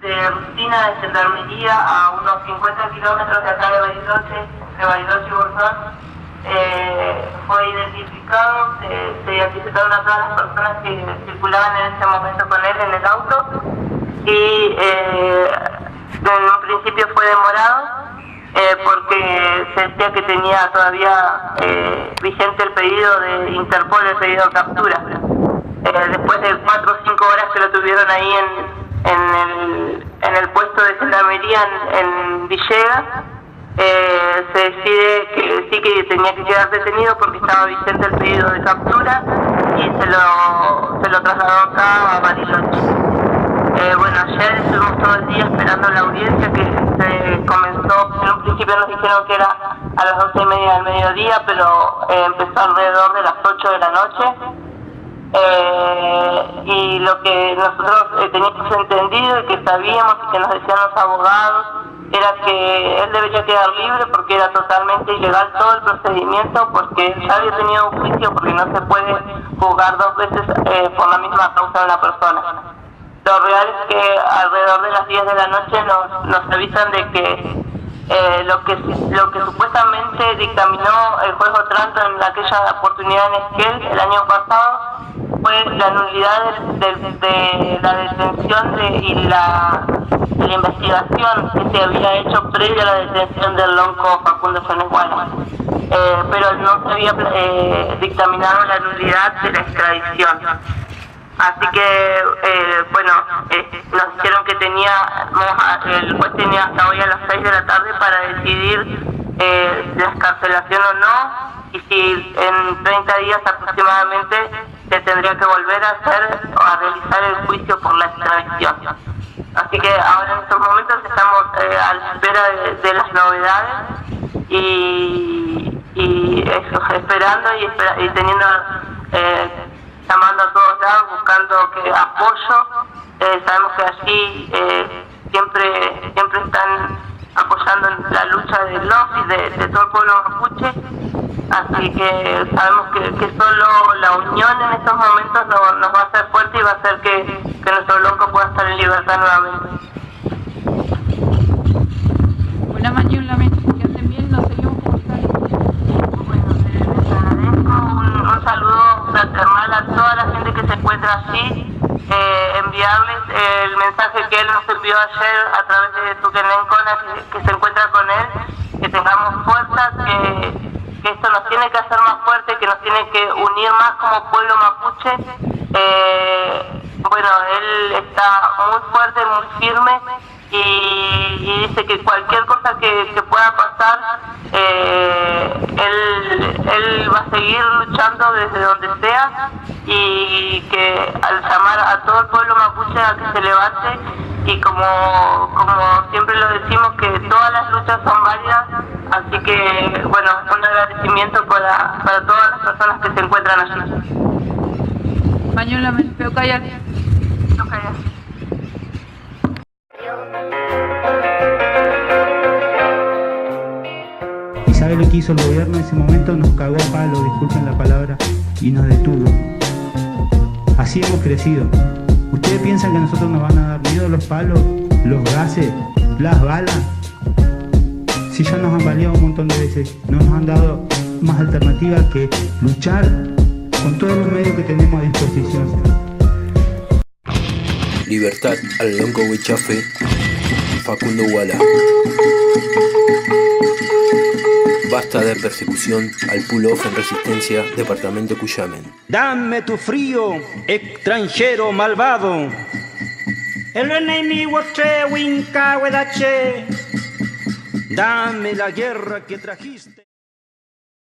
de rutina de gendarmería a unos 50 kilómetros de acá de Bariloche y Bolsón. Fue identificado, se identificaron a todas las personas que circulaban en ese momento con él en el auto y en un principio fue demorado porque se decía que tenía todavía vigente el pedido de Interpol, el pedido de captura. Después de 4 o 5 horas que lo tuvieron ahí en el puesto de gendarmería en Villegas, se decide que sí, que tenía que quedar detenido porque estaba vigente el pedido de captura y se lo trasladó acá a Bariloche. Bueno, ayer estuvimos todo el día esperando la audiencia que se comenzó. En un principio nos dijeron que era a las 12:30 del mediodía, pero empezó alrededor de las 8 de la noche. Y lo que nosotros teníamos entendido y que sabíamos y que nos decían los abogados era que él debería quedar libre porque era totalmente ilegal todo el procedimiento, porque ya había tenido un juicio, porque no se puede juzgar 2 veces por la misma causa de una persona. Lo real es que alrededor de las 10 de la noche nos avisan de que lo que supuestamente dictaminó el juez Otranto en aquella oportunidad en Esquel el año pasado fue la nulidad de la detención y la investigación que se había hecho previa a la detención del lonco Facundo Yanes-Guala, pero no se había dictaminado la nulidad de la extradición. Así que, bueno, nos dijeron que el juez tenía hasta hoy a las 6 de la tarde para decidir la excarcelación o no, y si en 30 días aproximadamente se tendría que volver a realizar el juicio por la extradición. Así que ahora en estos momentos estamos a la espera de las novedades y eso, esperando y teniendo... llamando a todos lados, buscando apoyo. Sabemos que allí siempre están apoyando en la lucha del LOF y de todo el pueblo mapuche, así que sabemos que solo la unión en estos momentos nos va a hacer fuerte y va a hacer que nuestro lonco pueda estar en libertad nuevamente. Hola Mañola, que anden bien, nos seguimos comunicando. Bueno, les agradezco, un saludo fraternal a toda la gente que se encuentra allí, enviarles el mensaje que él nos envió ayer a través de Tuquenencona, que se encuentra con él, que tengamos fuerza, que esto nos tiene que hacer más fuerte, que nos tiene que unir más como pueblo mapuche. Bueno, él está muy fuerte, muy firme y dice que cualquier cosa que pueda pasar, él va a seguir luchando desde donde sea, y que al llamar a todo el pueblo mapuche a que se levante, y como siempre lo decimos, que todas las luchas son válidas, así que bueno, un agradecimiento para todas las personas que se encuentran allí. Mañola, me veo callar. No callar. ¿Y sabe lo que hizo el gobierno en ese momento? Nos cagó a palo, disculpen la palabra, y nos detuvo. Así hemos crecido. ¿Ustedes piensan que a nosotros nos van a dar miedo los palos, los gases, las balas? Si ya nos han baleado un montón de veces, no nos han dado más alternativa que luchar con todos los medios que tenemos a disposición. Libertad al lonco Huichafe, Facundo Guala. Basta de persecución al pull-off en Resistencia, Departamento Cuyamen. Dame tu frío, extranjero malvado. El enemigo te winca, huedache. Dame la guerra que trajiste.